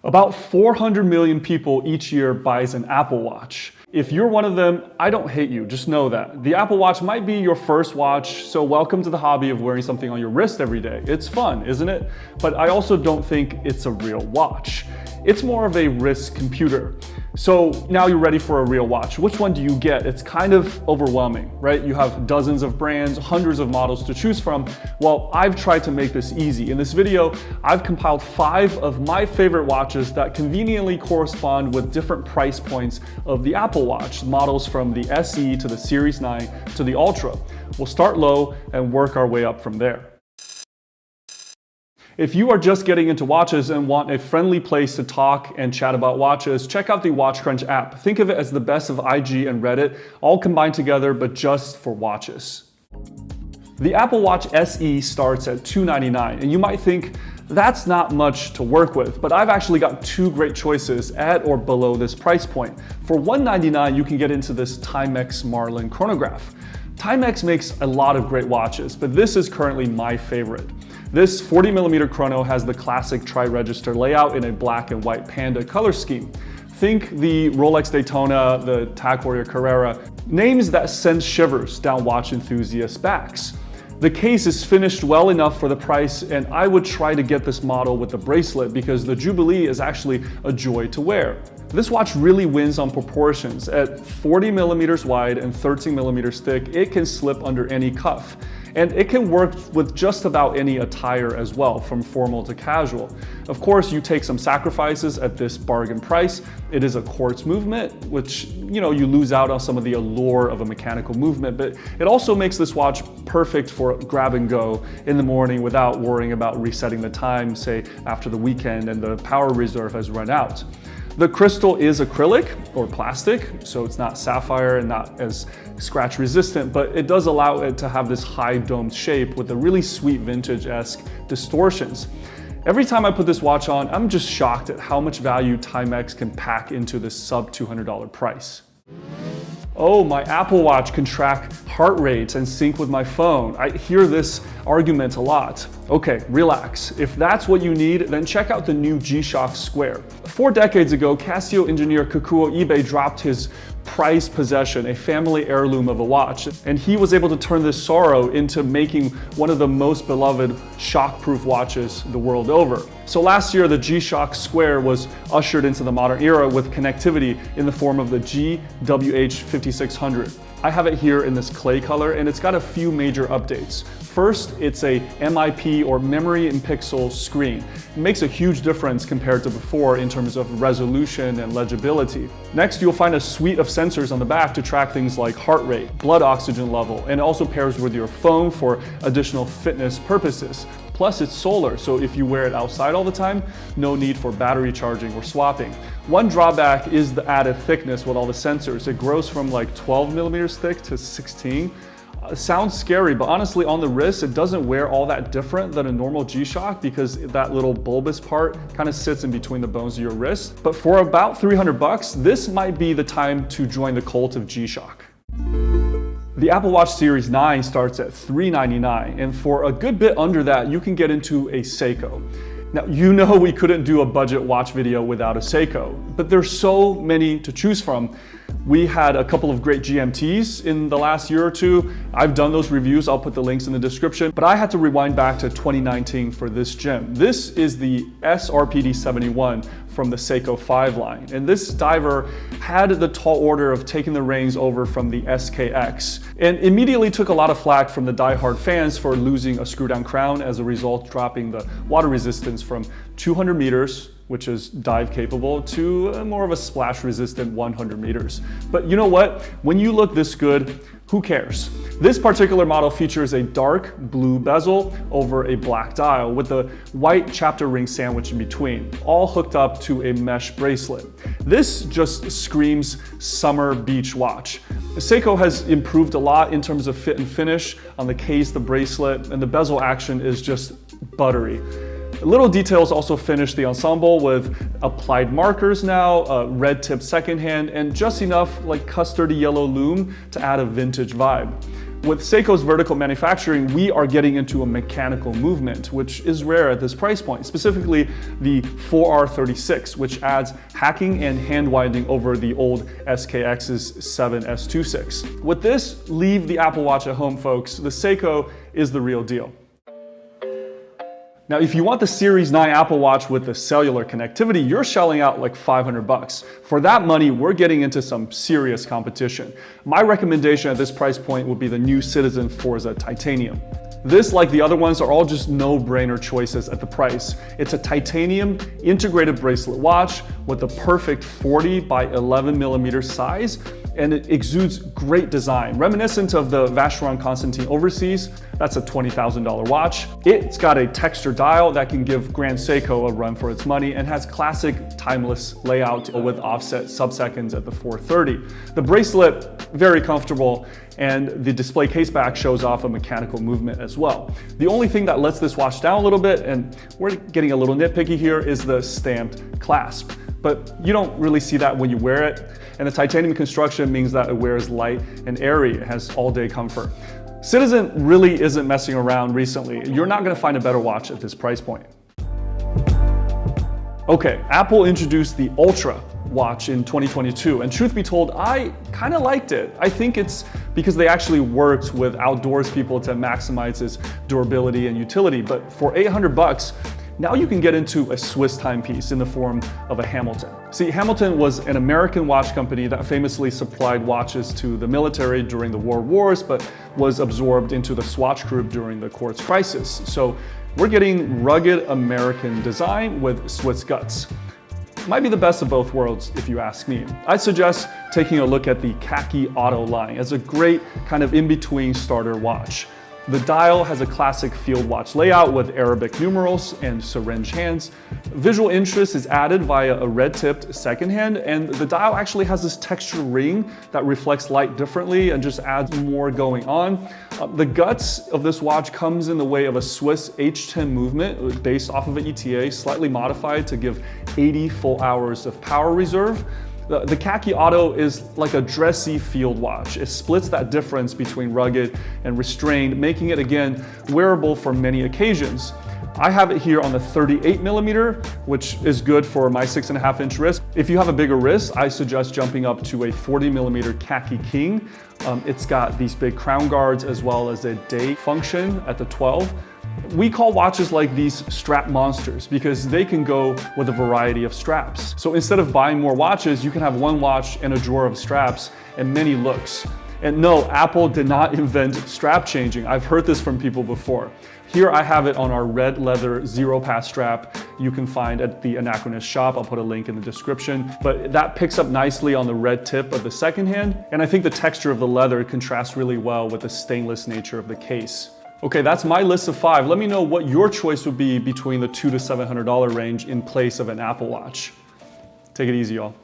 About 400 million people each year buys an Apple Watch. If you're one of them, I don't hate you, just know that. The Apple Watch might be your first watch, so welcome to the hobby of wearing something on your wrist every day. It's fun, isn't it? But I also don't think it's a real watch. It's more of a wrist computer. So now you're ready for a real watch. Which one do you get? It's kind of overwhelming, right? You have dozens of brands, hundreds of models to choose from. Well, I've tried to make this easy. In this video, I've compiled 5 of my favorite watches that conveniently correspond with different price points of the Apple Watch, models from the SE to the Series 9 to the Ultra. We'll start low and work our way up from there. If you are just getting into watches and want a friendly place to talk and chat about watches, check out the WatchCrunch app. Think of it as the best of IG and Reddit, all combined together, but just for watches. The Apple Watch SE starts at $299, and you might think that's not much to work with, but I've actually got 2 great choices at or below this price point. For $199, you can get into this Timex Marlin chronograph. Timex makes a lot of great watches, but this is currently my favorite. This 40mm chrono has the classic tri-register layout in a black and white panda color scheme. Think the Rolex Daytona, the Tag Heuer Carrera, names that send shivers down watch enthusiasts' backs. The case is finished well enough for the price, and I would try to get this model with the bracelet because the Jubilee is actually a joy to wear. This watch really wins on proportions. At 40mm wide and 13mm thick, it can slip under any cuff. And it can work with just about any attire as well, from formal to casual. Of course, you take some sacrifices at this bargain price. It is a quartz movement, which, you lose out on some of the allure of a mechanical movement, but it also makes this watch perfect for grab and go in the morning without worrying about resetting the time, say after the weekend and the power reserve has run out. The crystal is acrylic or plastic, so it's not sapphire and not as scratch resistant, but it does allow it to have this high domed shape with a really sweet vintage-esque distortions. Every time I put this watch on, I'm just shocked at how much value Timex can pack into this sub $200 price. Oh, my Apple Watch can track heart rates and sync with my phone. I hear this argument a lot. Okay, relax. If that's what you need, then check out the new GShock Square. 4 decades ago, Casio engineer Kakuo Ibe dropped his prized possession, a family heirloom of a watch, and he was able to turn this sorrow into making one of the most beloved shock-proof watches the world over. So last year, the GShock Square was ushered into the modern era with connectivity in the form of the GWH5600. I have it here in this clay color, and it's got a few major updates. First, it's a MIP or memory in pixel screen. It makes a huge difference compared to before in terms of resolution and legibility. Next, you'll find a suite of sensors on the back to track things like heart rate, blood oxygen level, and it also pairs with your phone for additional fitness purposes. Plus, it's solar, so if you wear it outside all the time, no need for battery charging or swapping. One drawback is the added thickness with all the sensors. It grows from like 12mm thick to 16. It sounds scary, but honestly on the wrist, it doesn't wear all that different than a normal G-Shock because that little bulbous part kind of sits in between the bones of your wrist. But for about 300 bucks, this might be the time to join the cult of G-Shock. The Apple Watch Series 9 starts at $399, and for a good bit under that, you can get into a Seiko. Now, we couldn't do a budget watch video without a Seiko, but there's so many to choose from. We had a couple of great GMTs in the last year or 2. I've done those reviews, I'll put the links in the description, but I had to rewind back to 2019 for this gem. This is the SRPD 71 from the Seiko 5 line. And this diver had the tall order of taking the reins over from the SKX and immediately took a lot of flack from the diehard fans for losing a screw down crown, as a result dropping the water resistance from 200 meters, which is dive capable, to more of a splash resistant 100 meters. But you know what? When you look this good, who cares? This particular model features a dark blue bezel over a black dial with a white chapter ring sandwich in between, all hooked up to a mesh bracelet. This just screams summer beach watch. Seiko has improved a lot in terms of fit and finish on the case, the bracelet, and the bezel action is just buttery. Little details also finish the ensemble with applied markers now, a red tip second hand, and just enough like custardy yellow lume to add a vintage vibe. With Seiko's vertical manufacturing, we are getting into a mechanical movement, which is rare at this price point, specifically the 4R36, which adds hacking and hand winding over the old SKX's 7S26. With this, leave the Apple Watch at home, folks. The Seiko is the real deal. Now, if you want the Series 9 Apple Watch with the cellular connectivity, you're shelling out like $500. For that money, we're getting into some serious competition. My recommendation at this price point would be the new Citizen Forza Titanium. This, like the other ones, are all just no-brainer choices at the price. It's a titanium integrated bracelet watch with the perfect 40 by 11 millimeter size, and it exudes great design, reminiscent of the Vacheron Constantin Overseas. That's a $20,000 watch. It's got a texture dial that can give Grand Seiko a run for its money and has classic timeless layout with offset sub-seconds at the 430. The bracelet, very comfortable, and the display case back shows off a mechanical movement as well. The only thing that lets this watch down a little bit, and we're getting a little nitpicky here, is the stamped clasp. But you don't really see that when you wear it. And the titanium construction means that it wears light and airy. It has all-day comfort. Citizen really isn't messing around recently. You're not gonna find a better watch at this price point. Okay, Apple introduced the Ultra watch in 2022, and truth be told, I kind of liked it. I think it's because they actually worked with outdoors people to maximize its durability and utility, but for $800, now you can get into a Swiss timepiece in the form of a Hamilton. See, Hamilton was an American watch company that famously supplied watches to the military during the World Wars, but was absorbed into the Swatch Group during the Quartz crisis. So we're getting rugged American design with Swiss guts. Might be the best of both worlds, if you ask me. I'd suggest taking a look at the Khaki Auto line as a great kind of in-between starter watch. The dial has a classic field watch layout with Arabic numerals and syringe hands. Visual interest is added via a red-tipped second hand, and the dial actually has this texture ring that reflects light differently and just adds more going on. The guts of this watch comes in the way of a Swiss H10 movement based off of an ETA, slightly modified to give 80 full hours of power reserve. The Khaki Auto is like a dressy field watch. It splits that difference between rugged and restrained, making it again wearable for many occasions. I have it here on the 38 millimeter, which is good for my 6.5-inch wrist. If you have a bigger wrist, I suggest jumping up to a 40 millimeter Khaki King. It's got these big crown guards as well as a day function at the 12. We call watches like these strap monsters because they can go with a variety of straps. So instead of buying more watches, you can have one watch and a drawer of straps and many looks. And no, Apple did not invent strap changing. I've heard this from people before. Here I have it on our red leather Zero Pass strap you can find at the Anachronist shop. I'll put a link in the description. But that picks up nicely on the red tip of the second hand. And I think the texture of the leather contrasts really well with the stainless nature of the case. Okay, that's my list of 5. Let me know what your choice would be between the $200 to $700 range in place of an Apple Watch. Take it easy, y'all.